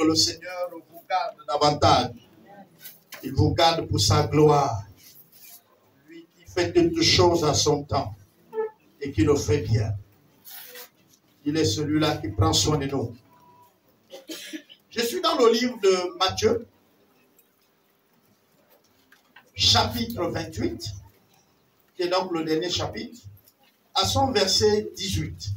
le Seigneur vous garde davantage. Il vous garde pour sa gloire. Lui qui fait toutes choses à son temps et qui le fait bien. Il est celui-là qui prend soin de nous. Je suis dans le livre de Matthieu, chapitre 28, qui est donc le dernier chapitre, à son verset 18.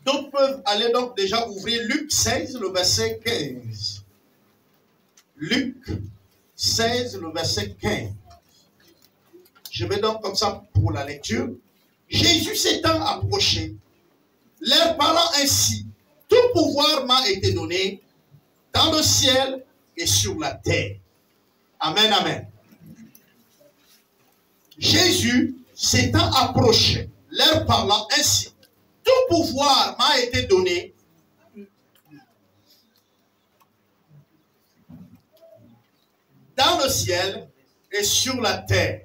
D'autres peuvent aller donc déjà ouvrir Luc 16, le verset 15. Luc 16, le verset 15. Je vais donc comme ça pour la lecture. Jésus s'étant approché, leur parlant ainsi, tout pouvoir m'a été donné dans le ciel et sur la terre. Amen, amen. Jésus s'étant approché, leur parlant ainsi, tout pouvoir m'a été donné dans le ciel et sur la terre.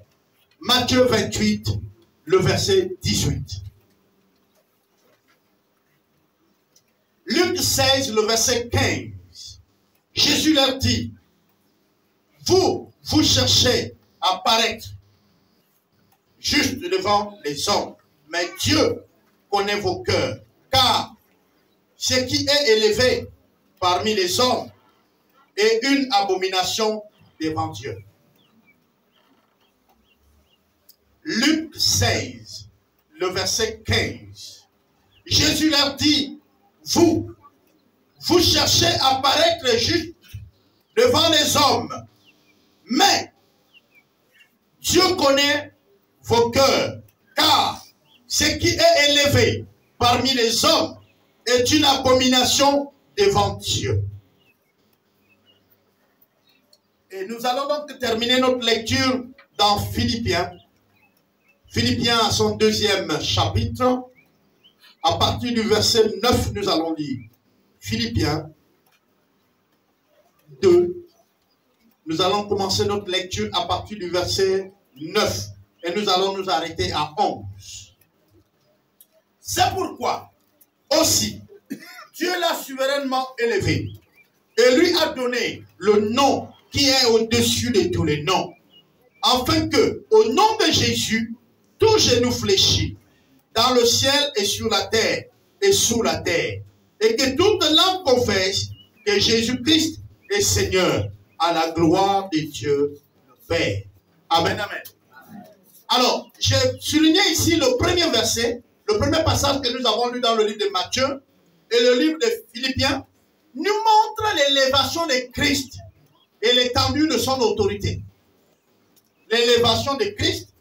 Matthieu 28, le verset 18. Luc 16, le verset 15. Jésus leur dit, vous cherchez à paraître juste devant les hommes, mais Dieu connaît vos cœurs, car ce qui est élevé parmi les hommes est une abomination devant Dieu. Luc 16, le verset 15. Jésus leur dit, vous cherchez à paraître juste devant les hommes, mais Dieu connaît vos cœurs, car ce qui est élevé parmi les hommes est une abomination devant Dieu. Et nous allons donc terminer notre lecture dans Philippiens. Philippiens à son deuxième chapitre. À partir du verset 9, nous allons lire. Philippiens 2. Nous allons commencer notre lecture à partir du verset 9. Et nous allons nous arrêter à 11. C'est pourquoi, aussi, Dieu l'a souverainement élevé et lui a donné le nom qui est au-dessus de tous les noms, afin que, au nom de Jésus, tout genou fléchit, dans le ciel et sur la terre et sous la terre, et que toute langue confesse que Jésus-Christ est Seigneur, à la gloire de Dieu le Père. Amen, amen. Alors, j'ai souligné ici le premier verset, le premier passage que nous avons lu dans le livre de Matthieu et le livre de Philippiens, nous montre l'élévation de Christ et l'étendue de son autorité. L'élévation de Christ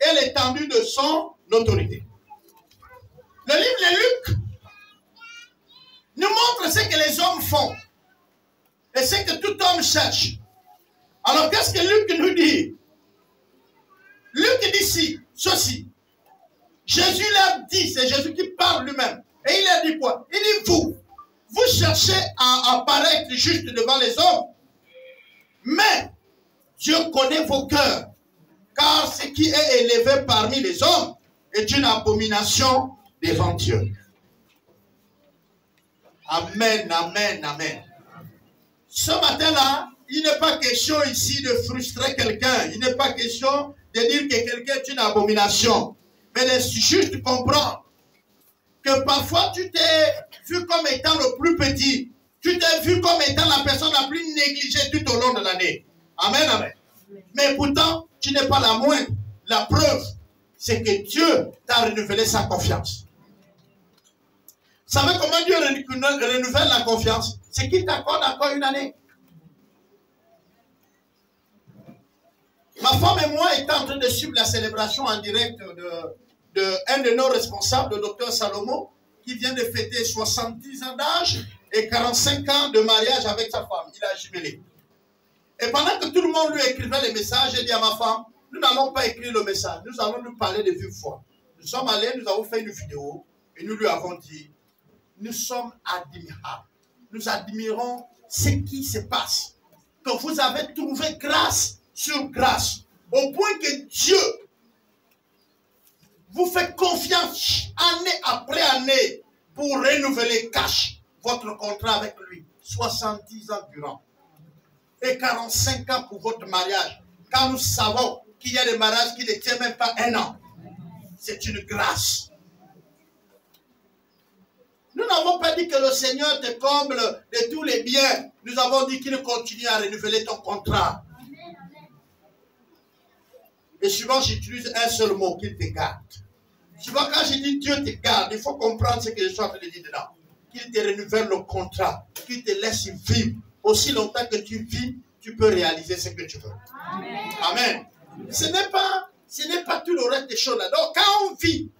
et l'étendue de son autorité. Le livre de Luc nous montre ce que les hommes font et ce que tout homme cherche. Alors, qu'est-ce que Luc nous dit? Luc dit ceci. Jésus leur dit, c'est Jésus qui parle lui-même. Et il a dit quoi? Il dit, vous cherchez à apparaître juste devant les hommes, mais Dieu connaît vos cœurs, car ce qui est élevé parmi les hommes est une abomination devant Dieu. Amen, amen, amen. Ce matin-là, il n'est pas question ici de frustrer quelqu'un. Il n'est pas question de dire que quelqu'un est une abomination. Mais de juste comprendre que parfois tu t'es vu comme étant le plus petit. Tu t'es vu comme étant la personne la plus négligée tout au long de l'année. Amen, amen. Mais pourtant, tu n'es pas la moindre. La preuve, c'est que Dieu t'a renouvelé sa confiance. Vous savez comment Dieu renouvelle la confiance? C'est qu'il t'accorde encore une année. Ma femme et moi étions en train de suivre la célébration en direct de un de nos responsables, le docteur Salomon, qui vient de fêter 70 ans d'âge et 45 ans de mariage avec sa femme. Il a jumelé. Et pendant que tout le monde lui écrivait les messages, j'ai dit à ma femme, nous n'allons pas écrire le message, nous allons lui parler de vive voix. Nous sommes allés, nous avons fait une vidéo et nous lui avons dit, nous sommes admirables. Nous admirons ce qui se passe. Que vous avez trouvé grâce sur grâce, au point que Dieu vous fait confiance année après année pour renouveler cash. votre contrat avec lui 70 ans durant et 45 ans pour votre mariage, quand nous savons qu'il y a des mariages qui ne tiennent même pas 1 an. C'est une grâce. Nous n'avons pas dit que le Seigneur te comble de tous les biens. Nous avons dit qu'il continue à renouveler ton contrat. Et souvent, j'utilise un seul mot, qu'il te garde. Souvent, quand je dis Dieu te garde, il faut comprendre ce que je suis en train de dire dedans. Qu'il te renouvelle le contrat, qu'il te laisse vivre. Aussi longtemps que tu vis, tu peux réaliser ce que tu veux. Amen. Amen. Ce n'est pas tout le reste des choses là. Donc, quand on vit,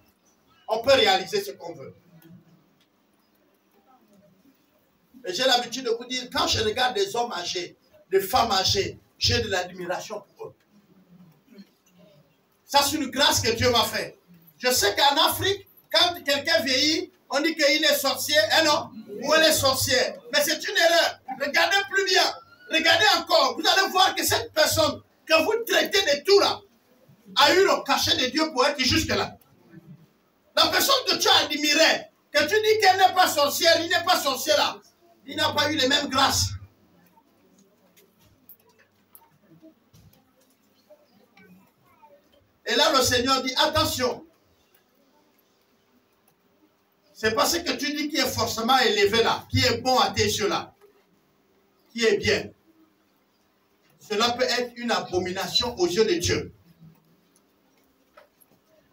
on peut réaliser ce qu'on veut. Et j'ai l'habitude de vous dire, quand je regarde des hommes âgés, des femmes âgées, j'ai de l'admiration pour eux. Ça, c'est une grâce que Dieu m'a faite. Je sais qu'en Afrique, quand quelqu'un vieillit, on dit qu'il est sorcier, hein non? Ou elle est sorcière. Mais c'est une erreur. Regardez plus bien. Regardez encore. Vous allez voir que cette personne que vous traitez de tout là, a eu le cachet de Dieu pour être jusque-là. La personne que tu as admirée, que tu dis qu'elle n'est pas sorcière, il n'est pas sorcier là, il n'a pas eu les mêmes grâces. Et là, le Seigneur dit, attention. C'est parce que tu dis qu'il est forcément élevé là, qui est bon à tes yeux là, qui est bien. Cela peut être une abomination aux yeux de Dieu.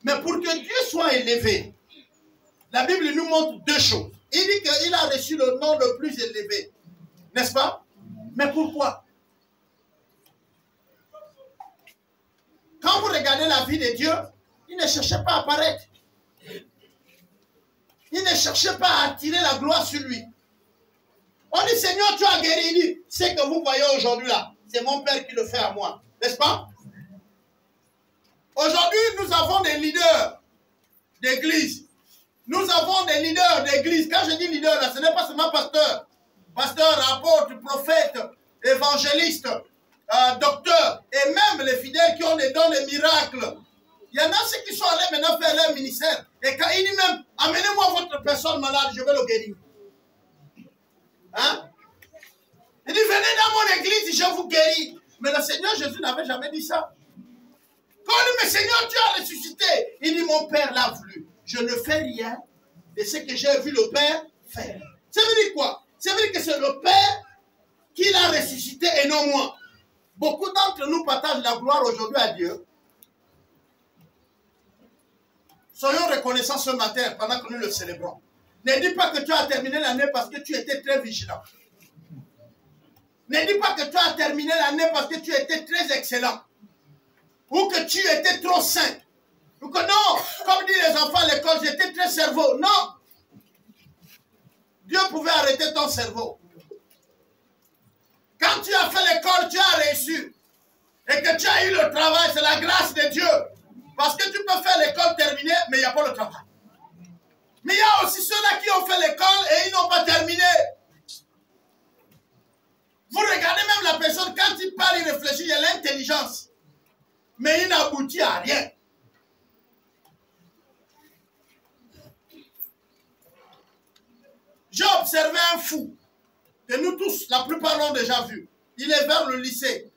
Mais pour que Dieu soit élevé, la Bible nous montre 2 choses. Il dit qu'il a reçu le nom le plus élevé. N'est-ce pas? Mais pourquoi? Quand vous regardez la vie de Dieu, il ne cherchait pas à apparaître. Il ne cherchait pas à attirer la gloire sur lui. On dit, Seigneur, tu as guéri. Il dit, ce que vous voyez aujourd'hui là, c'est mon Père qui le fait à moi. N'est-ce pas? Aujourd'hui, nous avons des leaders d'église. Nous avons des leaders d'église. Quand je dis leader, là, ce n'est pas seulement pasteur. Pasteur, apôtre, prophète, évangéliste, docteur, et même les fidèles qui ont des dons de miracles. Il y en a ceux qui sont allés maintenant faire leur ministère. Et quand il dit même, amenez-moi votre personne malade, je vais le guérir. Hein? Il dit, venez dans mon église, je vous guéris. Mais le Seigneur Jésus n'avait jamais dit ça. Quand il dit, mais Seigneur, tu as ressuscité. Il dit, mon Père l'a voulu. Je ne fais rien de ce que j'ai vu le Père faire. Ça veut dire quoi? Ça veut dire que c'est le Père qui l'a ressuscité et non moi. Beaucoup d'entre nous partagent la gloire aujourd'hui à Dieu. Soyons reconnaissants ce matin pendant que nous le célébrons. Ne dis pas que tu as terminé l'année parce que tu étais très vigilant. Ne dis pas que tu as terminé l'année parce que tu étais très excellent. Ou que tu étais trop sain. Ou que non, comme disent les enfants à l'école, j'étais très cerveau. Non. Dieu pouvait arrêter ton cerveau. Quand tu as fait l'école, tu as réussi. Et que tu as eu le travail, c'est la grâce de Dieu. Parce que tu peux faire l'école terminée, mais il n'y a pas le travail. Mais il y a aussi ceux-là qui ont fait l'école et ils n'ont pas terminé. Vous regardez même la personne, quand il parle, il réfléchit, il y a l'intelligence. Mais il n'aboutit à rien. J'ai observé un fou, que nous tous, la plupart l'ont déjà vu. Il est vers le lycée.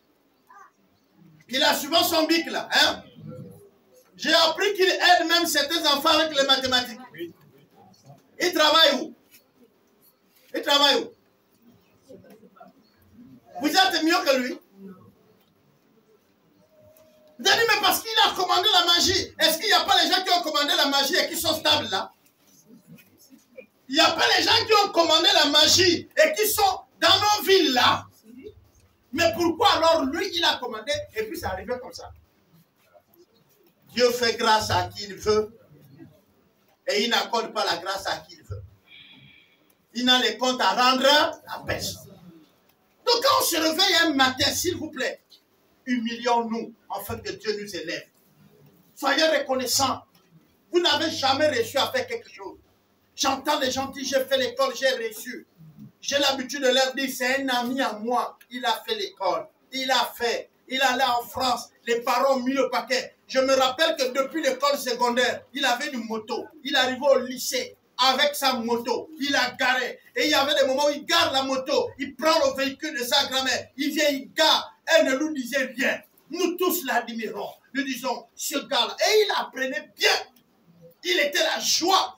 Il a souvent son bic là. Hein? J'ai appris qu'il aide même certains enfants avec les mathématiques. Il travaille où? Il travaille où? Vous êtes mieux que lui? Vous avez dit, mais parce qu'il a commandé la magie. Est-ce qu'il n'y a pas les gens qui ont commandé la magie et qui sont stables là? Il n'y a pas les gens qui ont commandé la magie et qui sont dans nos villes là. Mais pourquoi alors lui, il a commandé et puis c'est arrivé comme ça? Dieu fait grâce à qui il veut et il n'accorde pas la grâce à qui il veut. Il n'a les comptes à rendre à personne. Donc quand on se réveille un matin, s'il vous plaît, humilions-nous afin que Dieu nous élève. Soyez reconnaissants. Vous n'avez jamais réussi à faire quelque chose. J'entends les gens dire, j'ai fait l'école, j'ai reçu. J'ai l'habitude de leur dire, c'est un ami à moi. Il a fait l'école. Il a fait. Il est allé en France. Les parents ont mis le paquet. Je me rappelle que depuis l'école secondaire, il avait une moto. Il arrivait au lycée avec sa moto. Il a garé. Et il y avait des moments où il gare la moto. Il prend le véhicule de sa grand-mère. Il vient, il gare. Elle ne nous disait rien. Nous tous l'admirons. Nous disons, ce gars-là. Et il apprenait bien. Il était la joie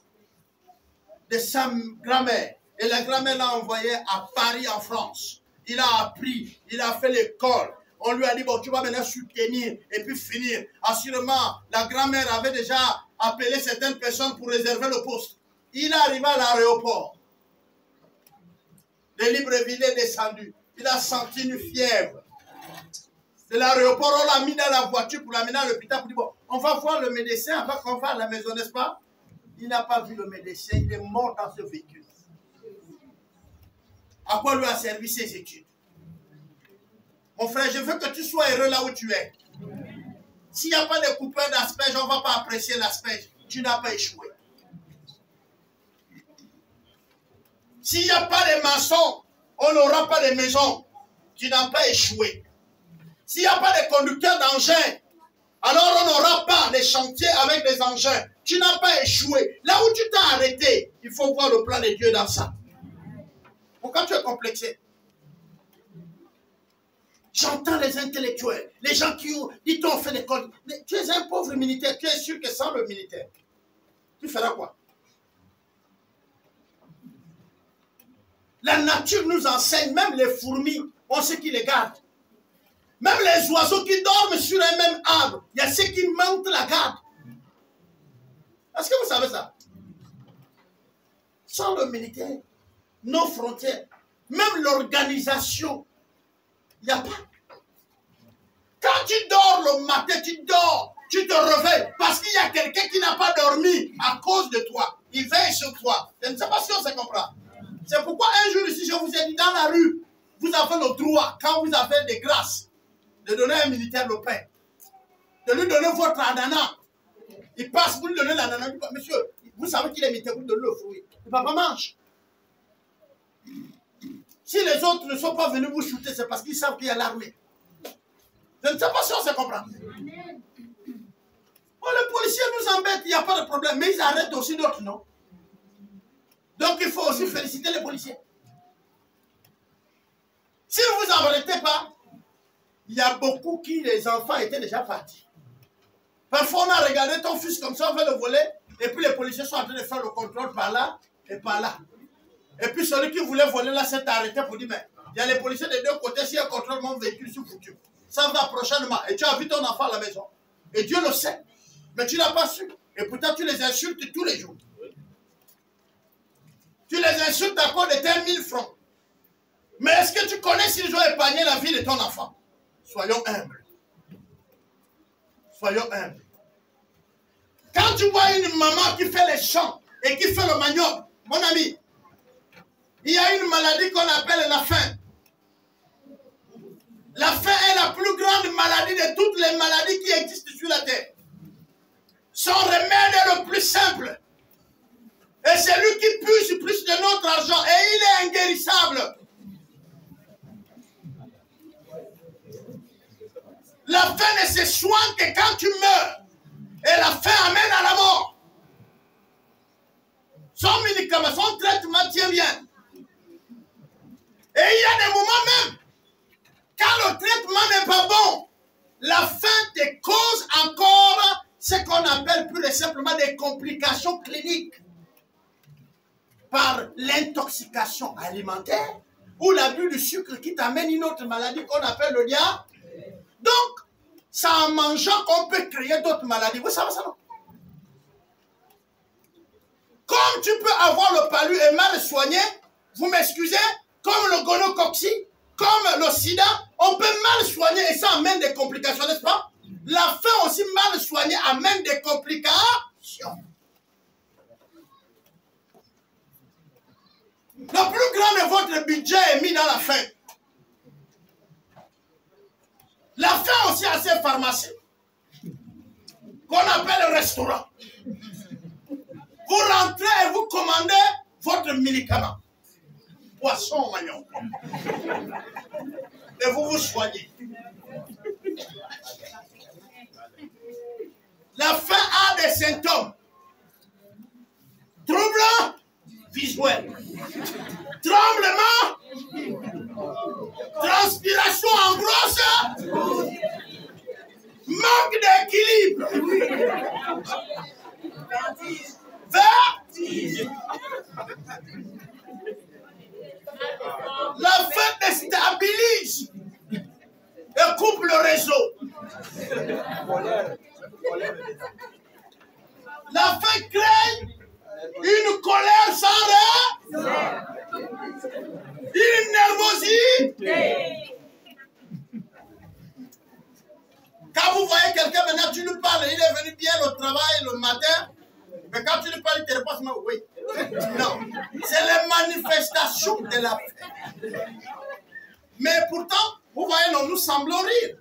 de sa grand-mère. Et la grand-mère l'a envoyé à Paris, en France. Il a appris. Il a fait l'école. On lui a dit, bon, tu vas maintenant soutenir et puis finir. Assurément, la grand-mère avait déjà appelé certaines personnes pour réserver le poste. Il est arrivé à l'aéroport. Le Libreville est descendu. Il a senti une fièvre. De l'aéroport, on l'a mis dans la voiture pour l'amener à l'hôpital pour dire, bon, on va voir le médecin avant qu'on va à la maison, n'est-ce pas? Il n'a pas vu le médecin, il est mort dans ce véhicule. À quoi lui a servi ses études? Mon frère, je veux que tu sois heureux là où tu es. S'il n'y a pas de coupeur d'asperges, on ne va pas apprécier l'asperge. Tu n'as pas échoué. S'il n'y a pas de maçons, on n'aura pas de maison. Tu n'as pas échoué. S'il n'y a pas de conducteurs d'engins, alors on n'aura pas de chantiers avec des engins. Tu n'as pas échoué. Là où tu t'as arrêté, il faut voir le plan de Dieu dans ça. Pourquoi tu es complexé? J'entends les intellectuels, les gens qui t'ont fait l'école. Tu es un pauvre militaire, tu es sûr que sans le militaire, tu feras quoi? La nature nous enseigne, même les fourmis, on sait qui les garde. Même les oiseaux qui dorment sur un même arbre, il y a ceux qui montent la garde. Est-ce que vous savez ça? Sans le militaire, nos frontières, même l'organisation, il n'y a pas. Quand tu dors le matin, tu dors, tu te réveilles parce qu'il y a quelqu'un qui n'a pas dormi à cause de toi. Il veille sur toi. Je ne sais pas si on se comprend. C'est pourquoi un jour ici, je vous ai dit, dans la rue, vous avez le droit, quand vous avez des grâces, de donner à un militaire le pain. De lui donner votre ananas. Il passe, vous lui donnez l'ananas. Monsieur, vous savez qu'il est militaire, vous lui donnez le fruit. Le papa mange. Si les autres ne sont pas venus vous shooter, c'est parce qu'ils savent qu'il y a l'armée. Je ne sais pas si on se comprend. Oh, les policiers nous embêtent, il n'y a pas de problème. Mais ils arrêtent aussi d'autres, non? Donc il faut aussi féliciter les policiers. Si vous n'en arrêtez pas, il y a beaucoup qui, les enfants, étaient déjà partis. Parfois, on a regardé ton fils comme ça, on veut le voler, et puis les policiers sont en train de faire le contrôle par là et par là. Et puis celui qui voulait voler là s'est arrêté pour dire, mais il y a les policiers des deux côtés, s'il y a un contrôle, mon véhicule sous foutu. Ça va prochainement. Et tu as vu ton enfant à la maison. Et Dieu le sait. Mais tu n'as pas su. Et pourtant, tu les insultes tous les jours. Tu les insultes à cause de tes 1000 francs. Mais est-ce que tu connais s'ils ont épargné la vie de ton enfant? Soyons humbles. Soyons humbles. Quand tu vois une maman qui fait les champs et qui fait le manioc, mon ami, il y a une maladie qu'on appelle la faim. La faim est la plus grande maladie de toutes les maladies qui existent sur la terre. Son remède est le plus simple. Et c'est lui qui puise plus de notre argent. Et il est inguérissable. La faim ne se soigne que quand tu meurs. Et la faim amène à la mort. Son médicament, son traitement tient bien. Et il y a des moments même, quand le traitement n'est pas bon, la faim te cause encore ce qu'on appelle plus simplement des complications cliniques. Par l'intoxication alimentaire ou l'abus du sucre qui t'amène une autre maladie qu'on appelle le diabète. Donc, c'est en mangeant qu'on peut créer d'autres maladies. Vous savez ça, non? Comme tu peux avoir le palu et mal soigné, vous m'excusez, comme le gonocoxie, comme le sida, on peut mal soigner et ça amène des complications, n'est-ce pas? La faim aussi mal soignée amène des complications. Le plus grand de votre budget est mis dans la faim. La faim aussi a ses pharmacies, qu'on appelle restaurant. Vous rentrez et vous commandez votre médicament. Poisson, magnon. Et vous vous soignez. La faim a des symptômes. Troublant, visuel. Tremblement, transpiration en grosse, manque d'équilibre, vertige. La faim déstabilise et coupe le réseau. La faim crée une colère sans raison, une nervosité. Quand vous voyez quelqu'un maintenant, tu lui parles, il est venu bien au travail le matin, mais quand tu lui parles, il te répond seulement oui. Non, c'est les manifestations de la faim. Mais pourtant, vous voyez, nous semblons rire.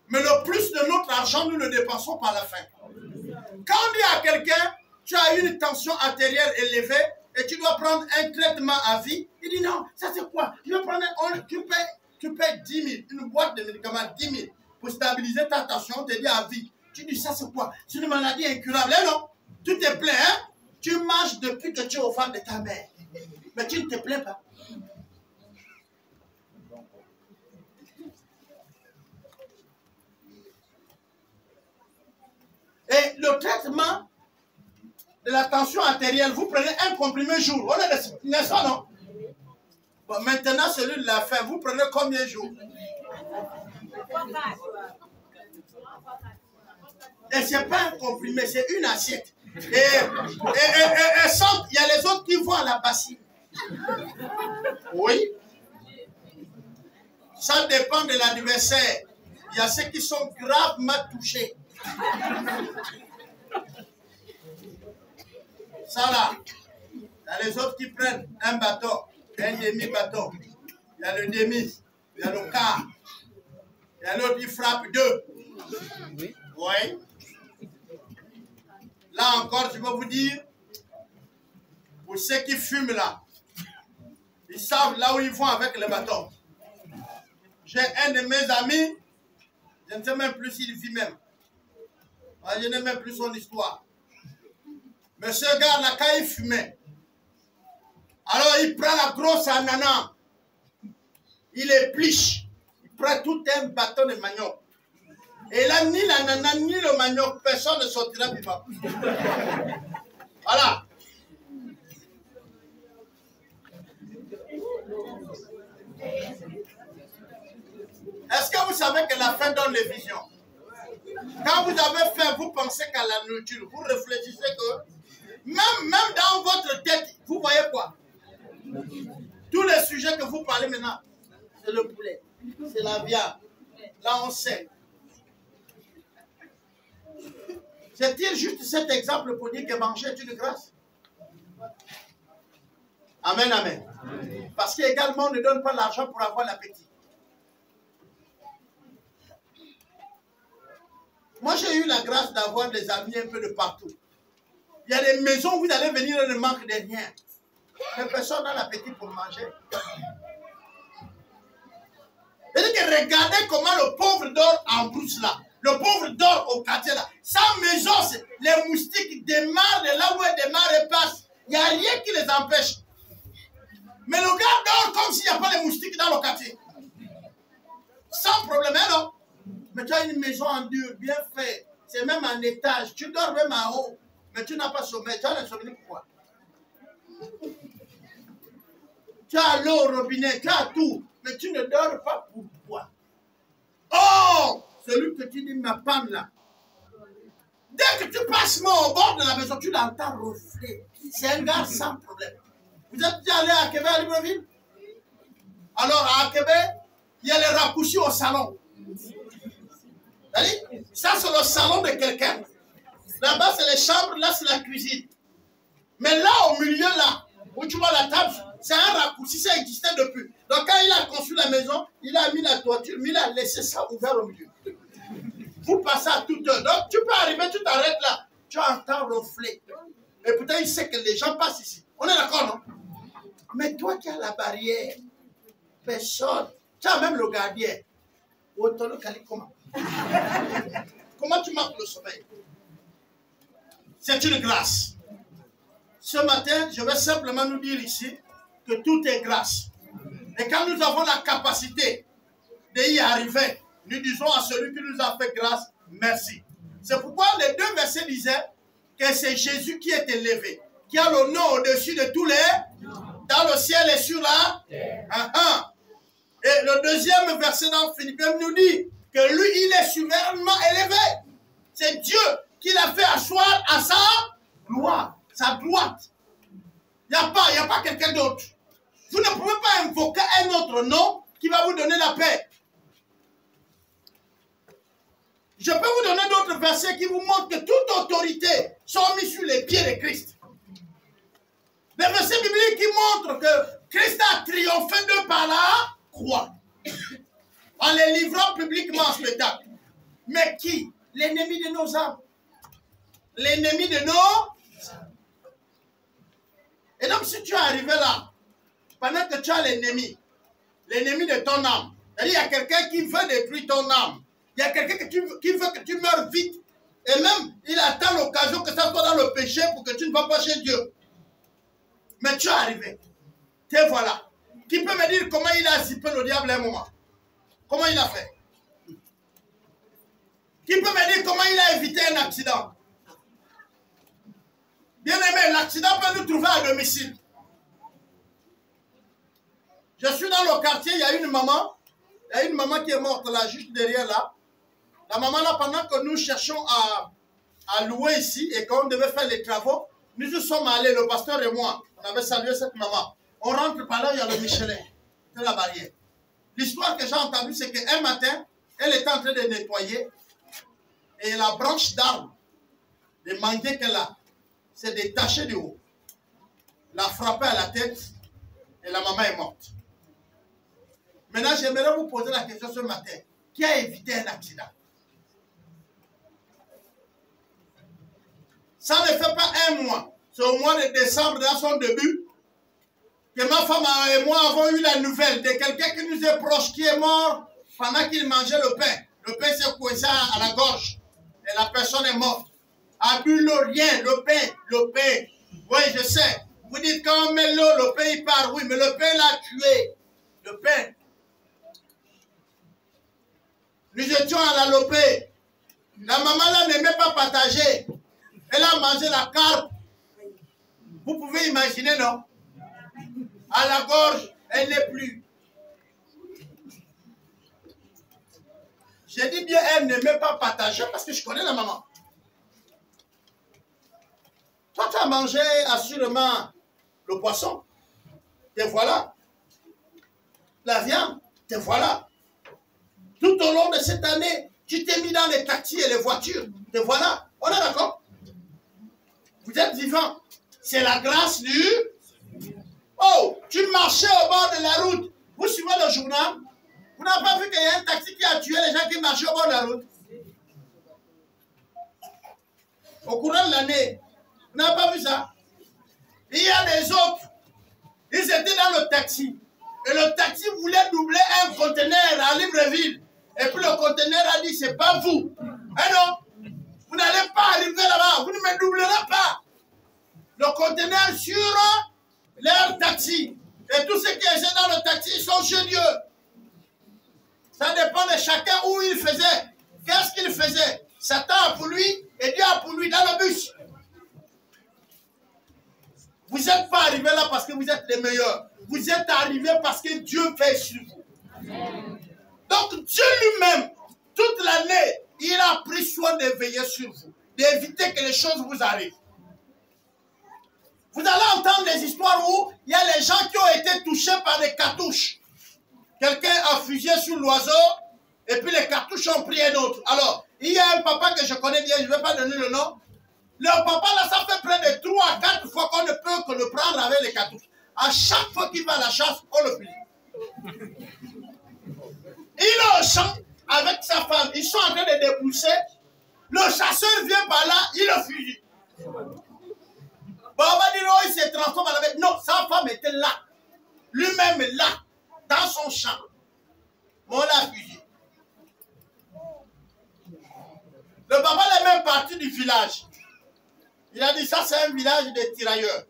Mais le plus de notre argent, nous le dépensons par la faim. Quand on dit à quelqu'un, tu as une tension artérielle élevée et tu dois prendre un traitement à vie, il dit non, ça c'est quoi? Je vais prendre tu payes 10 000, une boîte de médicaments 10 000 pour stabiliser ta tension, on te dit à vie. Tu dis ça c'est quoi? C'est une maladie incurable. Eh non, tu te plains, hein? Tu manges depuis que tu es au ventre de ta mère. Mais tu ne te plains pas. Et le traitement de la tension artérielle, vous prenez un comprimé jour. On est n'est-ce pas, non? Bon, maintenant, celui de la faim, vous prenez combien de jours? Et ce n'est pas un comprimé, c'est une assiette. Et il y a les autres qui vont à la bassine. Oui. Ça dépend de l'adversaire. Il y a ceux qui sont gravement touchés. Ça là, il y a les autres qui prennent un bâton, un demi-bâton. Il y a le demi, il y a le quart. Il y a l'autre qui frappe 2. Oui. Là encore, je vais vous dire, pour ceux qui fument là, ils savent là où ils vont avec le bâton. J'ai un de mes amis, je ne sais même plus s'il vit même. Je n'ai même plus son histoire. Mais ce gars-là, quand il fumait, alors il prend la grosse ananas, il épluche, il prend tout un bâton de manioc. Et là, ni l'ananas, ni le manioc, personne ne sortira vivant. Voilà. Est-ce que vous savez que la faim donne les visions? Quand vous avez faim, vous pensez qu'à la nourriture, vous réfléchissez que même dans votre tête, vous voyez quoi? Tous les sujets que vous parlez maintenant, c'est le poulet, c'est la viande. Là, on sait. C'est-il juste cet exemple pour dire que manger est une grâce? Amen, amen. Parce qu'également, on ne donne pas l'argent pour avoir l'appétit. Moi, j'ai eu la grâce d'avoir des amis un peu de partout. Il y a des maisons où vous allez venir et ne manque de rien. Mais personne n'a l'appétit pour manger. C'est-à-dire que regardez comment le pauvre dort en brousse là. Le pauvre dort au quartier là. Sa maison, les moustiques démarrent de là où elles démarrent et passent. Il n'y a rien qui les empêche. Mais le gars dort comme s'il n'y a pas de moustiques dans le quartier. Sans problème, hein, non? Mais tu as une maison en dur, bien faite. C'est même en étage. Tu dors même en haut. Mais tu n'as pas sommeil. Tu as l'insomnie pourquoi? Tu as l'eau au robinet, tu as tout. Mais tu ne dors pas pourquoi? Oh! Celui que tu dis, ma femme là. Dès que tu passes moi au bord de la maison, tu l'entends ronfler. C'est un gars sans problème. Vous êtes déjà allé à Québec, à Libreville? Alors, à Québec, il y a les raccourcis au salon. Ça, c'est le salon de quelqu'un. Là-bas, c'est les chambres, là, c'est la cuisine. Mais là, au milieu, là, où tu vois la table, c'est un raccourci, ça existait depuis. Donc, quand il a construit la maison, il a mis la toiture, mais il a laissé ça ouvert au milieu. Vous passez à toute heure. Donc, tu peux arriver, tu t'arrêtes là. Tu entends ronfler. Et pourtant, il sait que les gens passent ici. On est d'accord, non? Mais toi qui as la barrière, personne. Tu as même le gardien. Comment? Comment tu marques le sommeil? C'est une grâce. ce matin, je vais simplement nous dire ici que tout est grâce. Et quand nous avons la capacité d'y arriver, nous disons à celui qui nous a fait grâce, merci. C'est pourquoi les deux versets disaient que c'est Jésus qui est élevé, qui a le nom au-dessus de tous les, dans le ciel et sur la terre. Et le deuxième verset dans Philippiens nous dit que lui, il est souverainement élevé. C'est Dieu qui l'a fait asseoir à sa gloire, sa droite. Il n'y a pas quelqu'un d'autre. Vous ne pouvez pas invoquer un autre nom qui va vous donner la paix. Je peux vous donner d'autres versets qui vous montrent que toute autorité sont mises sur les pieds de Christ. Des versets bibliques qui montrent que Christ a triomphé d'eux par la croix, en les livrant publiquement en spectacle. Mais qui? L'ennemi de nos âmes. L'ennemi de nos âmes. Et donc si tu es arrivé là, pendant que tu as l'ennemi de ton âme, c'est-à-dire il y a quelqu'un qui veut détruire ton âme, il y a quelqu'un qui veut que tu meurs vite, et même il attend l'occasion que ça soit dans le péché pour que tu ne vas pas chez Dieu. Mais tu es arrivé, te voilà. Qui peut me dire comment il a zippé le diable à un moment? Comment il a fait? Qui peut me dire comment il a évité un accident? Bien aimé, l'accident peut nous trouver à domicile. Je suis dans le quartier, il y a une maman qui est morte là, juste derrière là. La maman là, pendant que nous cherchons à louer ici et qu'on devait faire les travaux, nous sommes allés, le pasteur et moi, on avait salué cette maman. On rentre par là, il y a le Michelin, c'est la barrière. L'histoire que j'ai entendue, c'est qu'un matin, elle était en train de nettoyer et la branche d'arbre, le manguier qu'elle a, s'est détachée du haut. L'a frappée à la tête et la maman est morte. Maintenant, j'aimerais vous poser la question ce matin. Qui a évité un accident? Ça ne fait pas un mois. C'est au mois de décembre, dans son début, que ma femme et moi avons eu la nouvelle de quelqu'un qui nous est proche, qui est mort pendant qu'il mangeait le pain. Le pain s'est coincé à la gorge et la personne est morte. A bu le rien, le pain. Oui, je sais. Vous dites quand on met l'eau, le pain il part. Oui, mais le pain l'a tué. Le pain. Nous étions à la lopée. La maman là n'aimait pas partager. Elle a mangé la carpe. Vous pouvez imaginer, non? À la gorge, elle n'est plus. J'ai dit bien, elle n'aimait pas partager parce que je connais la maman. Toi, tu as mangé assurément le poisson. Te voilà. La viande, te voilà. Tout au long de cette année, tu t'es mis dans les taxis et les voitures. Te voilà. On est d'accord? Vous êtes vivant. C'est la grâce du... Oh, tu marchais au bord de la route. Vous suivez le journal? Vous n'avez pas vu qu'il y a un taxi qui a tué les gens qui marchaient au bord de la route? Au courant de l'année, vous n'avez pas vu ça? Il y a des autres. Ils étaient dans le taxi. Et le taxi voulait doubler un conteneur à Libreville. Et puis le conteneur a dit, c'est pas vous. Eh non, vous n'allez pas arriver là-bas. Vous ne me doublerez pas. Le conteneur sur leur taxi. Et tous ceux qui étaient dans le taxi, ils sont chez Dieu. Ça dépend de chacun où il faisait. Qu'est-ce qu'il faisait? Satan a pour lui et Dieu a pour lui dans le bus. Vous n'êtes pas arrivés là parce que vous êtes les meilleurs. Vous êtes arrivés parce que Dieu fait sur vous. Amen. Donc Dieu lui-même, toute l'année, il a pris soin de veiller sur vous, d'éviter que les choses vous arrivent. Vous allez entendre des histoires où il y a les gens qui ont été touchés par des cartouches. Quelqu'un a fusillé sur l'oiseau et puis les cartouches ont pris un autre. Alors, il y a un papa que je connais bien, je ne vais pas donner le nom. Le papa là, ça fait près de 3 à 4 fois qu'on ne peut que le prendre avec les cartouches. À chaque fois qu'il va à la chasse, on le fusille. Il est au champ avec sa femme. Ils sont en train de dépousser. Le chasseur vient par là, il le fusille. Bon, on va dire, oh, il se transforme à la bête. Non, sa femme était là. Lui-même là, dans son champ. Mais on l'a fusillé. Le papa est même parti du village. Il a dit, ça c'est un village de tirailleurs.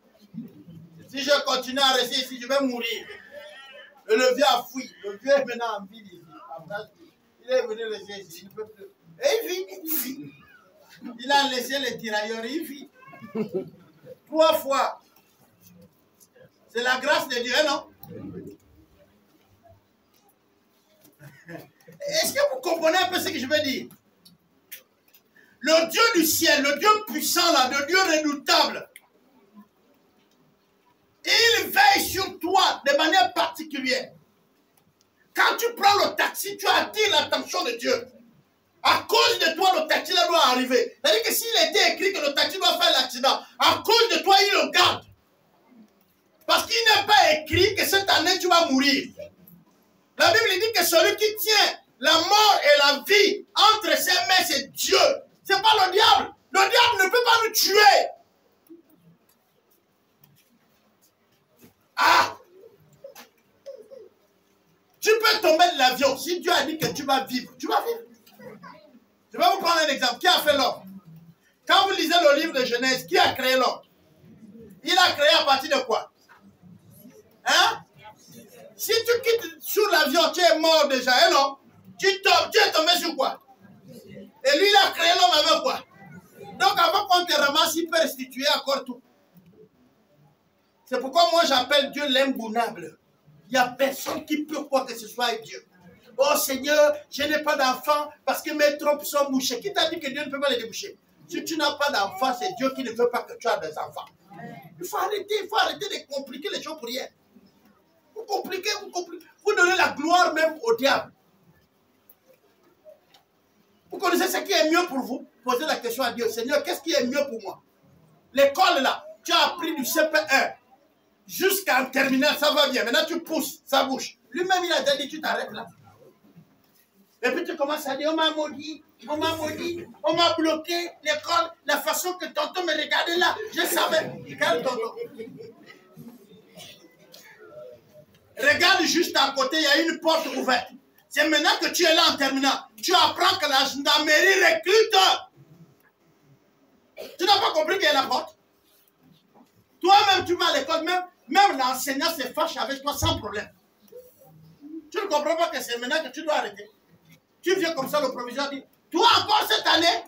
Si je continue à rester ici, je vais mourir. Le vieux a fui. Le vieux est maintenant en ville ici. Il est venu rester ici. Il ne peut plus. Et il vit. Il a laissé les tirailleurs. Il vit. 3 fois. C'est la grâce de Dieu, non? Est-ce que vous comprenez un peu ce que je veux dire? Le Dieu du ciel, le Dieu puissant là, le Dieu redoutable, il veille sur toi de manière particulière. Quand tu prends le taxi, tu attires l'attention de Dieu. À cause de toi, le taxi là doit arriver. C'est-à-dire que s'il était écrit que le taxi doit faire l'accident, à cause de toi, il le garde. Parce qu'il n'est pas écrit que cette année, tu vas mourir. La Bible dit que celui qui tient la mort et la vie entre ses mains, c'est Dieu. Ce n'est pas le diable. Le diable ne peut pas nous tuer. Ah! Tu peux tomber de l'avion. Si Dieu a dit que tu vas vivre, tu vas vivre. Je vais vous prendre un exemple. Qui a fait l'homme? Quand vous lisez le livre de Genèse, qui a créé l'homme? Il a créé à partir de quoi? Hein? Si tu quittes sur l'avion, tu es mort déjà, hein, non? Tu es tombé sur quoi? Et lui, il a créé l'homme avec quoi? Donc, avant qu'on te ramasse, il peut restituer encore tout. C'est pourquoi moi, j'appelle Dieu l'imbounable. Il n'y a personne qui peut quoi que ce soit avec Dieu. Oh Seigneur, je n'ai pas d'enfant parce que mes trompes sont bouchées. Qui t'a dit que Dieu ne peut pas les déboucher? Si tu n'as pas d'enfant, c'est Dieu qui ne veut pas que tu aies des enfants. Il faut arrêter de compliquer les choses pour rien. Vous compliquez. Vous donnez la gloire même au diable. Vous connaissez ce qui est mieux pour vous? Posez la question à Dieu. Seigneur, qu'est-ce qui est mieux pour moi? L'école là, tu as appris du CP1 jusqu'en terminale, ça va bien. Maintenant tu pousses, ça bouge. Lui-même il a déjà dit, tu t'arrêtes là. Et puis tu commences à dire, on m'a maudit, on m'a bloqué l'école, la façon que tonton me regardait là, je savais. Regarde tonton. Regarde juste à côté, il y a une porte ouverte. C'est maintenant que tu es là en terminale. Tu apprends que la gendarmerie recrute. Tu n'as pas compris qu'il y a la porte? Toi-même, tu vas à l'école, même l'enseignant se fâche avec toi sans problème. Tu ne comprends pas que c'est maintenant que tu dois arrêter. Tu viens comme ça, le proviseur dit, toi encore cette année,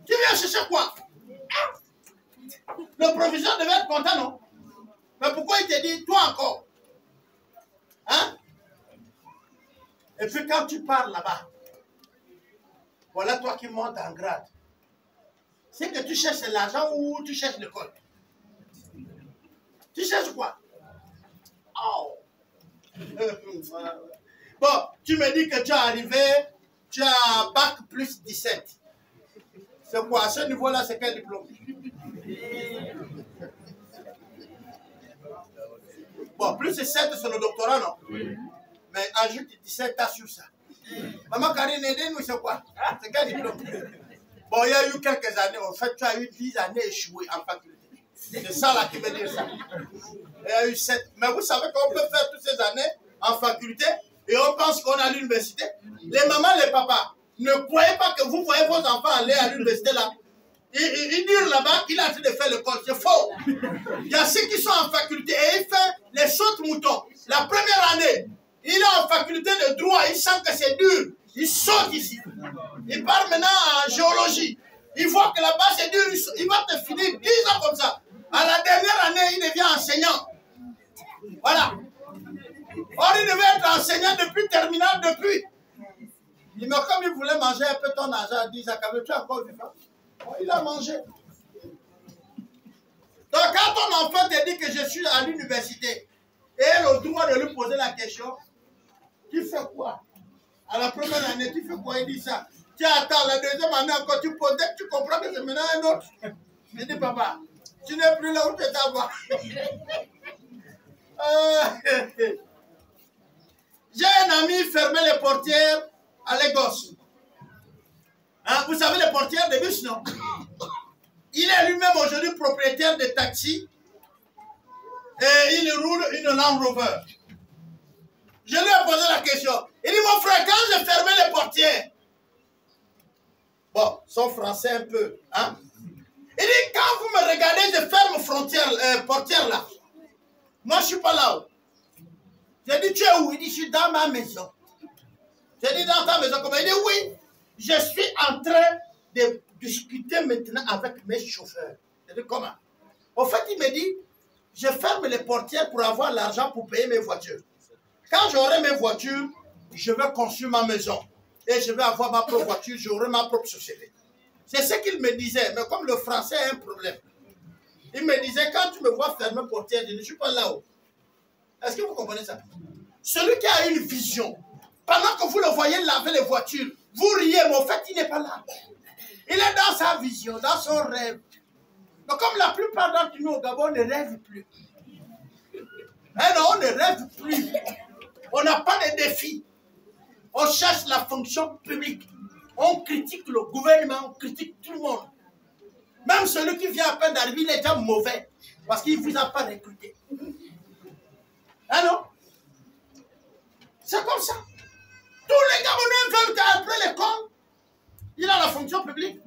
tu viens chercher quoi? Le proviseur devait être content, non? Mais pourquoi il te dit, toi encore? Hein? Et puis quand tu pars là-bas, voilà toi qui montes en grade. C'est que tu cherches l'argent ou tu cherches l'école? Tu cherches quoi? Oh! Bon, tu me dis que tu es arrivé, tu as bac plus 17. C'est quoi? À ce niveau-là, c'est quel diplôme? Bon, plus 7, c'est le doctorat, non? Mais ajoute 17 ans sur ça. Maman Karine, aidez-nous, c'est quoi? C'est quel diplôme? Bon, il y a eu quelques années, en fait, tu as eu 10 années échouées en faculté. C'est ça là qui veut dire ça. Il y a eu 7. Mais vous savez qu'on peut faire toutes ces années en faculté et on pense qu'on est à l'université. Les mamans, les papas, ne croyez pas que vous voyez vos enfants aller à l'université là. Ils disent là-bas qu'il est en train de faire l'école. C'est faux. Il y a ceux qui sont en faculté et ils font les sautes moutons. La première année, il est en faculté de droit, il sent que c'est dur. Il saute ici. Il part maintenant en géologie. Il voit que là-bas c'est dur. Il va te finir 10 ans comme ça. À la dernière année, il devient enseignant. Voilà. Or, il devait être enseignant depuis terminale, depuis. Mais comme il voulait manger un peu ton argent, il dit, tu as encore vivant? Il a mangé. Donc, quand ton enfant te dit que je suis à l'université, et elle a le droit de lui poser la question, tu fais quoi? À la première année, tu fais quoi? Il dit ça. Tu attends, la deuxième année encore, tu poses, dès que tu comprends que c'est maintenant un autre. Je dis, papa, tu n'es plus là où tu es d'abord. J'ai un ami fermé les portières à Lagos. Hein, vous savez les portières de bus, non? Il est lui-même aujourd'hui propriétaire de taxi et il roule une Land Rover. Je lui ai posé la question. Il dit, mon frère, quand j'ai fermé les portières, bon, son français un peu, hein? Il dit, quand vous me regardez, je ferme frontière, portière là. Moi, je ne suis pas là. J'ai dit, tu es où? Il dit, je suis dans ma maison. J'ai dit, dans ta maison, comment? Il dit, oui. Je suis en train de discuter maintenant avec mes chauffeurs. J'ai dit, comment? Au fait, il me dit, je ferme les portières pour avoir l'argent pour payer mes voitures. Quand j'aurai mes voitures, je vais construire ma maison. Et je vais avoir ma propre voiture, j'aurai ma propre société. C'est ce qu'il me disait. Mais comme le français a un problème, il me disait, quand tu me vois fermer portière, je ne suis pas là-haut. Est-ce que vous comprenez ça? Celui qui a une vision, pendant que vous le voyez laver les voitures, vous riez, mais au fait, il n'est pas là. Il est dans sa vision, dans son rêve. Mais comme la plupart d'entre nous au Gabon ne rêvent plus. Eh non, on ne rêve plus. On n'a pas de défis. On cherche la fonction publique. On critique le gouvernement, on critique tout le monde. Même celui qui vient à peine d'arriver, il est déjà mauvais. Parce qu'il ne vous a pas recruté. Ah non? C'est comme ça. Tous les Gabonais veulent qu'après l'école, il a la fonction publique.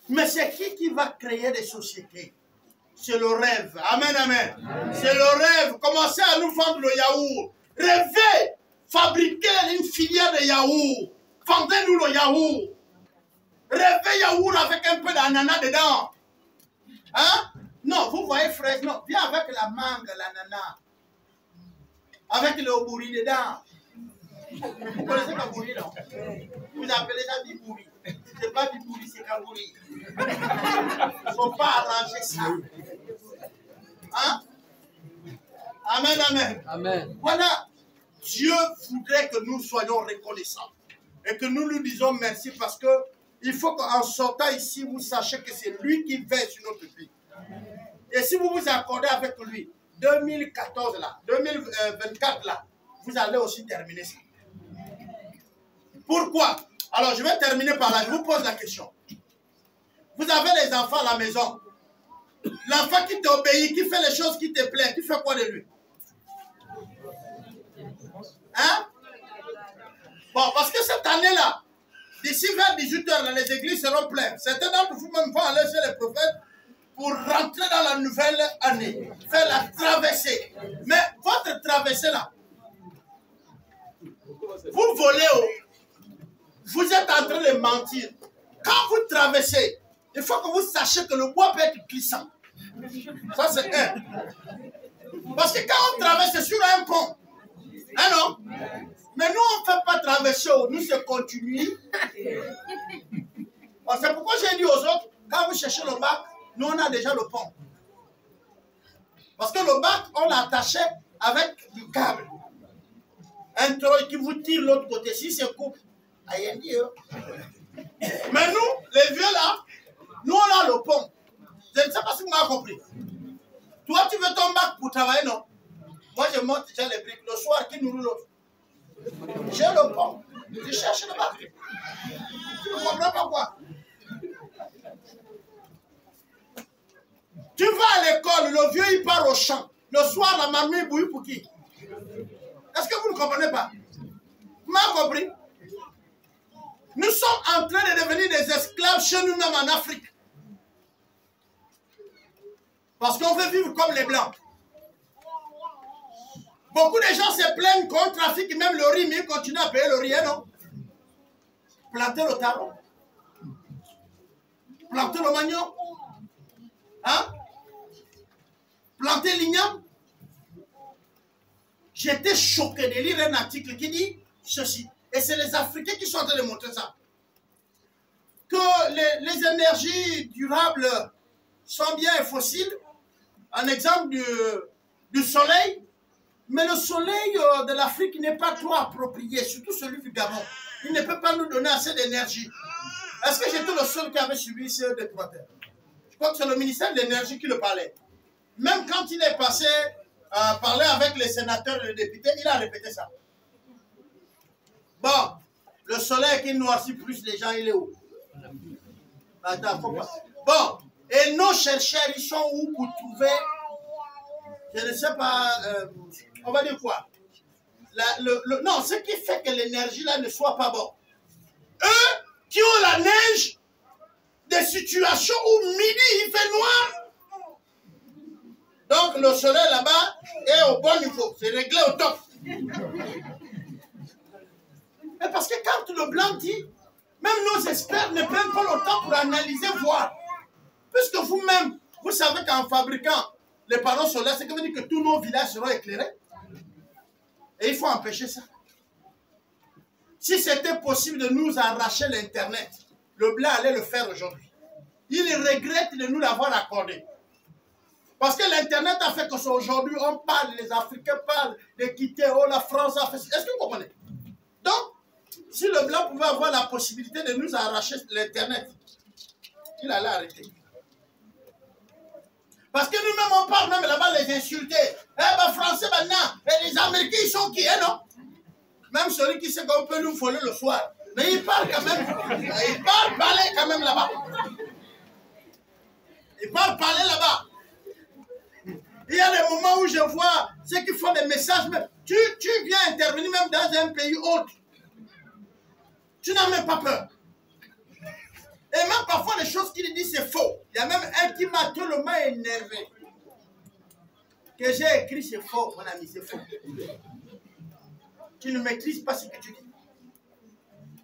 Mais c'est qui va créer des sociétés? C'est le rêve. Amen, amen. C'est le rêve. Commencez à nous vendre le yaourt. Rêvez. Fabriquez une filière de yaourt. Vendez-nous le yaourt. Rêvez yaourt avec un peu d'ananas dedans. Hein? Non, vous voyez fraise, non. Viens avec la mangue, l'ananas. Avec le obouri dedans. Vous connaissez kabouri, non? Vous appelez ça bibouri. Ce n'est pas bibouri, c'est kabouri. Il ne faut pas arranger ça. Hein? Amen, amen. Amen. Voilà. Dieu voudrait que nous soyons reconnaissants. Et que nous lui disons merci parce que il faut qu'en sortant ici, vous sachiez que c'est lui qui veille sur notre vie. Et si vous vous accordez avec lui, 2014 là, 2024 là, vous allez aussi terminer ça. Pourquoi? Alors je vais terminer par là, je vous pose la question. Vous avez les enfants à la maison. L'enfant qui t'obéit, qui fait les choses qui te plaisent, tu fais quoi de lui? Hein? Bon, parce que cette année-là, d'ici vers 18h, les églises seront pleines. Certains d'entre vous même vont aller chez les prophètes pour rentrer dans la nouvelle année, faire la traversée. Mais votre traversée-là, vous volez, vous êtes en train de mentir. Quand vous traversez, il faut que vous sachiez que le bois peut être glissant. Ça, c'est un. Parce que quand on traverse, c'est sur un pont. Hein, non? Mais nous, on ne fait pas traverser. Nous, c'est continuer. Bon, c'est pourquoi j'ai dit aux autres, quand vous cherchez le bac, nous, on a déjà le pont. Parce que le bac, on l'a attaché avec du câble. Un trou qui vous tire l'autre côté. Si c'est coupe, rien dire. Mais nous, les vieux là, nous, on a le pont. Je ne sais pas si vous m'avez compris. Toi, tu veux ton bac pour travailler, non? Moi, je monte déjà les briques. Le soir, qui nourrit l'autre? J'ai le pont. Je cherche le bac. Tu ne comprends pas quoi? Tu vas à l'école, le vieux, il part au champ. Le soir, la mamie bouille pour qui? Est-ce que vous ne comprenez pas? Vous m'avez compris? Nous sommes en train de devenir des esclaves chez nous-mêmes en Afrique. Parce qu'on veut vivre comme les Blancs. Beaucoup de gens se plaignent qu'on trafique même le riz, mais ils continuent à payer le riz, non? Planter le taro. Planter le manioc. Hein? Planter l'igname. J'étais choqué de lire un article qui dit ceci. Et c'est les Africains qui sont en train de montrer ça. Que les énergies durables sont bien fossiles. Un exemple du soleil. Mais le soleil de l'Afrique n'est pas trop approprié, surtout celui du Gabon. Il ne peut pas nous donner assez d'énergie. Est-ce que j'étais le seul qui avait suivi ce détroiteur? Je crois que c'est le ministère de l'énergie qui le parlait. Même quand il est passé à parler avec les sénateurs et les députés, il a répété ça. Bon, le soleil qui noircit plus les gens, il est où? Attends, faut pas. Bon, et nos chercheurs, ils sont où pour trouver, je ne sais pas, on va dire quoi? Non, ce qui fait que l'énergie là ne soit pas bonne. Eux qui ont la neige, des situations où midi, il fait noir. Donc le soleil là-bas est au bon niveau. C'est réglé au top. Mais parce que quand le blanc dit, même nos experts ne prennent pas le temps pour analyser, voir. Puisque vous-même, vous savez qu'en fabriquant les panneaux solaires, c'est que veut dire que tous nos villages seront éclairés. Et il faut empêcher ça. Si c'était possible de nous arracher l'Internet, le blanc allait le faire aujourd'hui. Il regrette de nous l'avoir accordé. Parce que l'Internet a fait que aujourd'hui, on parle, les Africains parlent de quitter, oh la France a fait... Est-ce que vous comprenez? Donc, si le blanc pouvait avoir la possibilité de nous arracher l'Internet, il allait arrêter. Parce que nous-mêmes, on parle même là-bas les insulter. Eh ben, Français maintenant, et les Américains, ils sont qui, hein, non? Même celui qui sait qu'on peut nous voler le soir. Mais il parle quand même. Il parle parler quand même là-bas. Il parle parler là-bas. Il y a des moments où je vois ceux qui font des messages. Mais tu viens intervenir même dans un pays autre. Tu n'as même pas peur. Et même parfois les choses qu'il dit c'est faux. Il y a même un qui m'a tellement énervé. Que j'ai écrit c'est faux, mon ami, c'est faux. Tu ne maîtrises pas ce que tu dis.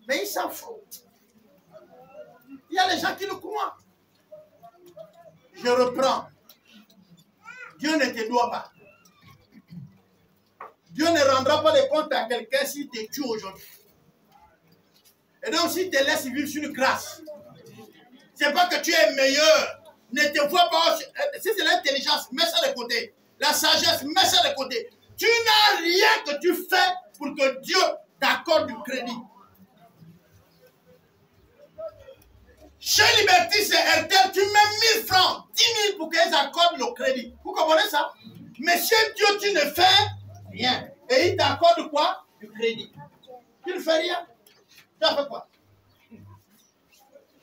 Mais il s'en fout. Il y a les gens qui le croient. Je reprends. Dieu ne te doit pas. Dieu ne rendra pas les comptes à quelqu'un s'il te tue aujourd'hui. Et donc s'il te laisse vivre sur une grâce, c'est pas que tu es meilleur. Ne te vois pas. Si c'est l'intelligence, mets ça de côté. La sagesse, mets ça de côté. Tu n'as rien que tu fais pour que Dieu t'accorde du crédit. Chez Liberty, c'est RTL, tu mets 1000 francs, 10 000 pour qu'ils accordent le crédit. Vous comprenez ça? Mais chez Dieu, tu ne fais rien. Et il t'accorde quoi? Du crédit. Tu ne fais rien. Tu as fait quoi?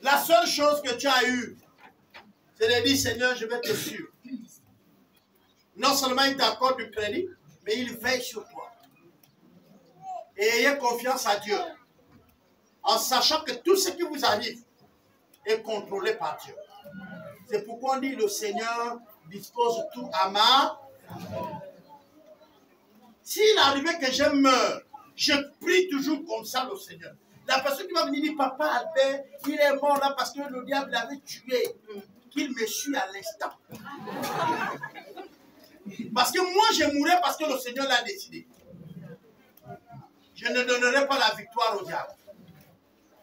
La seule chose que tu as eue, c'est de dire, Seigneur, je vais te suivre. Non seulement il t'accorde du crédit, mais il veille sur toi. Et ayez confiance à Dieu, en sachant que tout ce qui vous arrive est contrôlé par Dieu. C'est pourquoi on dit, le Seigneur dispose tout à ma... S'il arrivait que je meure, je prie toujours comme ça le Seigneur. La personne qui va venir dire, Papa Albert, il est mort là parce que le diable l'avait tué. Qu'il me suit à l'instant. Parce que moi, je mourrai parce que le Seigneur l'a décidé. Je ne donnerai pas la victoire au diable.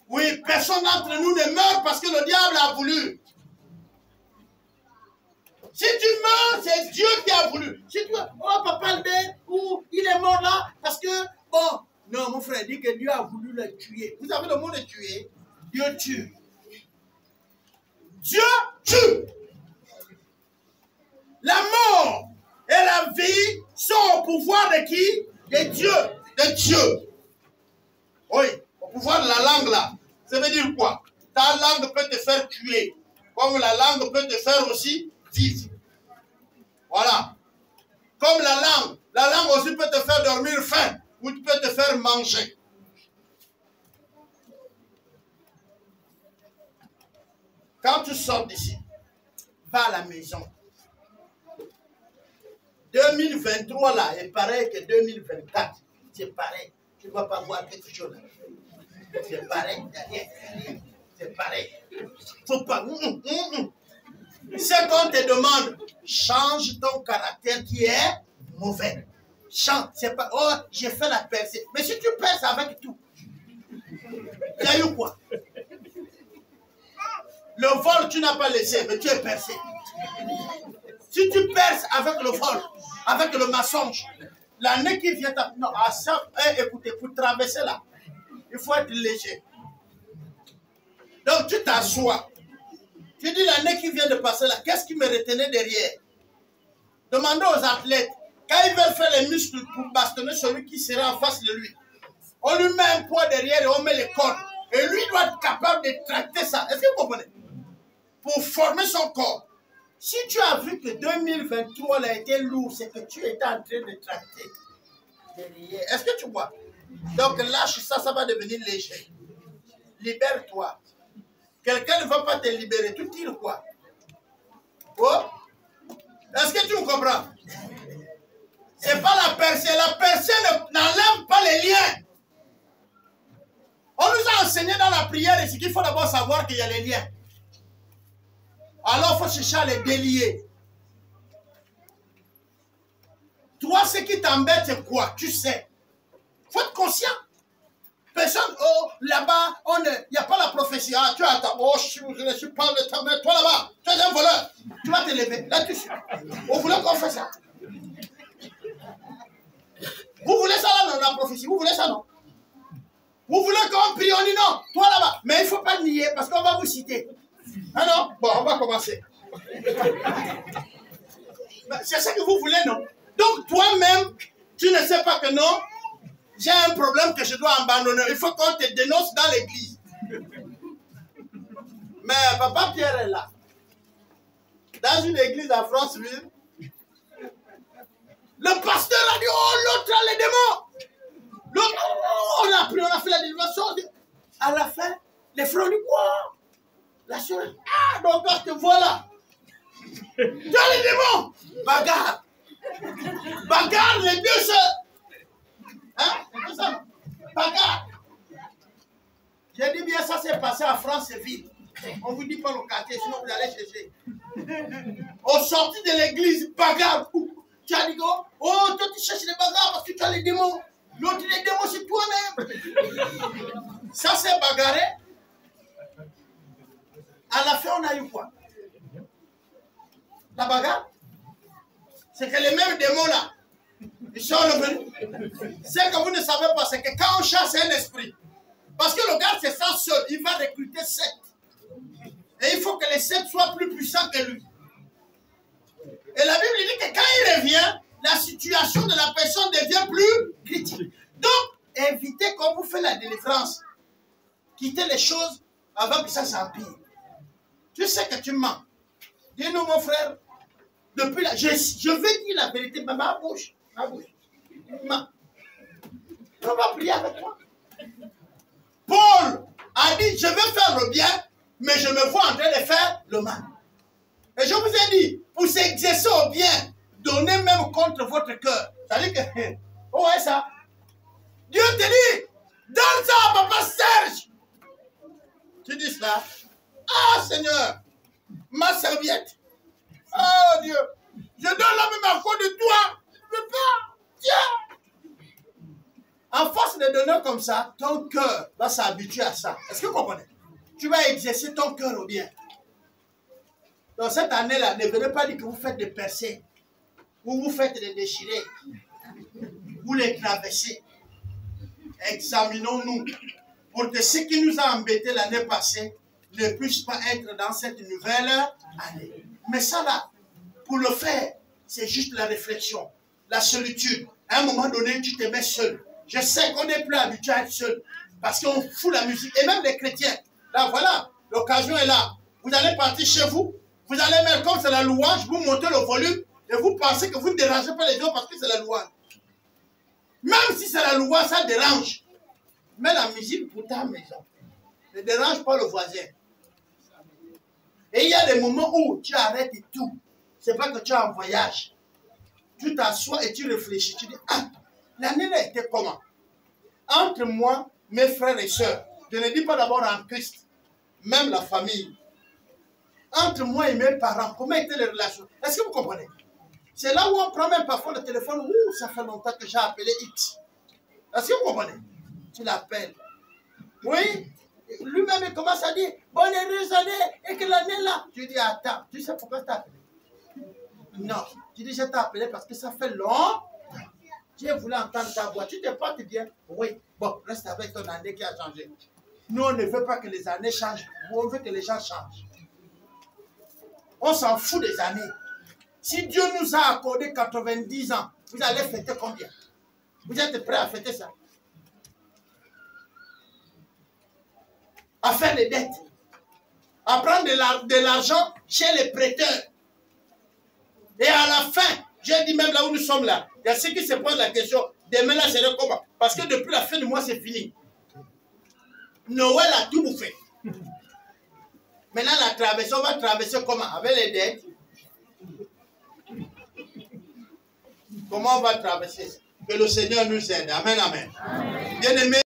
Oui, personne d'entre nous ne meurt parce que le diable a voulu. Si tu meurs, c'est Dieu qui a voulu. Si tu oh Papa Albert, ou il est mort là parce que, bon, non, mon frère dit que Dieu a voulu le tuer. Vous avez le mot de tuer? Dieu tue. Dieu tue. La mort et la vie sont au pouvoir de qui? De Dieu. De Dieu. Oui, au pouvoir de la langue là. Ça veut dire quoi? Ta langue peut te faire tuer. Comme la langue peut te faire aussi vivre. Voilà. Comme la langue aussi peut te faire dormir faim. Ou tu peux te faire manger. Quand tu sors d'ici, va à la maison. 2023 là est pareil que 2024. C'est pareil. Tu ne vas pas voir quelque chose là. C'est pareil. C'est pareil. Faut pas. C'est qu'on te demande, change ton caractère qui est mauvais. Change. C'est pas, oh, j'ai fait la percée. Mais si tu perces avec tout, il y a eu quoi? Le vol, tu n'as pas laissé, mais tu es percé. Si tu perces avec le vol, avec le mensonge, l'année qui vient, non, à ça, écoutez, pour traverser là, il faut être léger. Donc tu t'assois. Tu dis l'année qui vient de passer là, qu'est-ce qui me retenait derrière? Demandez aux athlètes, quand ils veulent faire les muscles pour bastonner celui qui sera en face de lui, on lui met un poids derrière et on met les cordes. Et lui doit être capable de tracter ça. Est-ce que vous comprenez? Pour former son corps. Si tu as vu que 2023 a été lourd, c'est que tu étais en train de tracter derrière. Est-ce que tu vois? Donc lâche ça, ça va devenir léger. Libère-toi. quelqu'un ne va pas te libérer. Tu tires quoi? Oh? Est-ce que tu me comprends? C'est pas la percée. La percée n'enlève pas les liens. On nous a enseigné dans la prière ici qu'il faut d'abord savoir qu'il y a les liens. Alors il faut chercher à les délier. Toi, ce qui t'embête, c'est quoi? Tu sais. Il faut être conscient. Personne, oh, là-bas, il n'y a pas la prophétie. Ah, tu attends. Oh, je ne suis pas de ta mère. Toi là-bas, tu es un voleur. Tu vas te lever. Là, tu sais. Vous voulez qu'on fasse ça? Vous voulez ça là, dans la prophétie? Vous voulez ça, non? Vous voulez qu'on prie? On dit non. Toi là-bas. Mais il ne faut pas nier parce qu'on va vous citer. Ah non? Bon, on va commencer. C'est ça que vous voulez, non? Donc, toi-même, tu ne sais pas que non, j'ai un problème que je dois abandonner. Il faut qu'on te dénonce dans l'église. Mais Papa Pierre est là. Dans une église à Franceville, le pasteur a dit, oh, l'autre a les démons. L'autre, oh, on a pris, on a fait la délivrance. À la fin, les frères ont dit, quoi? La soeur, ah, donc te voilà. Tu as les démons. Bagarre. Bagarre, les deux sœurs. Hein? C'est ça? Bagarre. J'ai dit bien, ça s'est passé à Franceville. On ne vous dit pas le quartier, sinon vous allez chercher. Au sorti de l'église, bagarre. Tu as dit, oh, toi tu cherches les bagarres parce que tu as les démons. L'autre, les démons, c'est toi-même. Ça s'est bagarré. À la fin, on a eu quoi? La bagarre. C'est que les mêmes démons là, ils sont revenus. Ce que vous ne savez pas, c'est que quand on chasse un esprit, parce que le gars c'est ça seul, il va recruter 7. Et il faut que les 7 soient plus puissants que lui. Et la Bible dit que quand il revient, la situation de la personne devient plus critique. Donc, évitez quand vous faites la délivrance, quittez les choses avant que ça s'empire. Tu sais que tu mens. Dis-nous mon frère, depuis là, je veux dire la vérité, mais ma bouche, ment. On va prier avec toi. Paul a dit, je veux faire le bien, mais je me vois en train de faire le mal. Et je vous ai dit, pour s'exercer au bien, donnez même contre votre cœur. Ça veut dire que, oh ouais ça. Dieu te dit, donne ça à Papa Serge. Tu dis cela. Ah Seigneur, ma serviette. Oh Dieu, je donne la même affaire de toi. Je ne veux pas. Tiens. En force de donner comme ça, ton cœur va s'habituer à ça. Est-ce que vous comprenez? Tu vas exercer ton cœur au bien. Donc cette année-là, ne venez pas dire que vous faites des percées, ou vous faites des déchirés, vous les traversez. Examinons-nous pour que ce qui nous a embêtés l'année passée ne puisse pas être dans cette nouvelle année. Mais ça là, pour le faire, c'est juste la réflexion, la solitude. À un moment donné, tu te mets seul. Je sais qu'on n'est plus habitué à être seul parce qu'on fout la musique. Et même les chrétiens, là voilà, l'occasion est là. Vous allez partir chez vous. Vous allez mettre comme c'est la louange, vous montez le volume et vous pensez que vous ne dérangez pas les gens parce que c'est la louange. Même si c'est la louange, ça dérange. Mais la musique pour ta maison ne dérange pas le voisin. Et il y a des moments où tu arrêtes tout. C'est pas que tu es en voyage. Tu t'assois et tu réfléchis. Tu dis, ah, l'année a été comment? Entre moi, mes frères et sœurs, je ne dis pas d'abord en Christ, même la famille. Entre moi et mes parents, comment étaient les relations? Est-ce que vous comprenez? C'est là où on prend même parfois le téléphone. Ouh, ça fait longtemps que j'ai appelé X. Est-ce que vous comprenez? Tu l'appelles. Oui. Lui-même, il commence à dire, bonne heureuse année, et que l'année là. Tu dis, attends, tu sais pourquoi tu t'as appelé? Non. Tu dis, je t'ai appelé parce que ça fait longtemps. J'ai voulu entendre ta voix. Tu te portes bien? Oui. Bon, reste avec ton année qui a changé. Nous, on ne veut pas que les années changent. On veut que les gens changent. On s'en fout des années. Si Dieu nous a accordé 90 ans, vous allez fêter combien? Vous êtes prêts à fêter ça? À faire les dettes. À prendre de l'argent chez les prêteurs. Et à la fin, j'ai dit même là où nous sommes là, il y a ceux qui se posent la question, demain là, c'est comment? Parce que depuis la fin du mois, c'est fini. Noël a tout bouffé. Maintenant, la traversée, on va traverser comment? Avec les dettes? Comment on va traverser? Que le Seigneur nous aide. Amen, amen. Bien-aimés,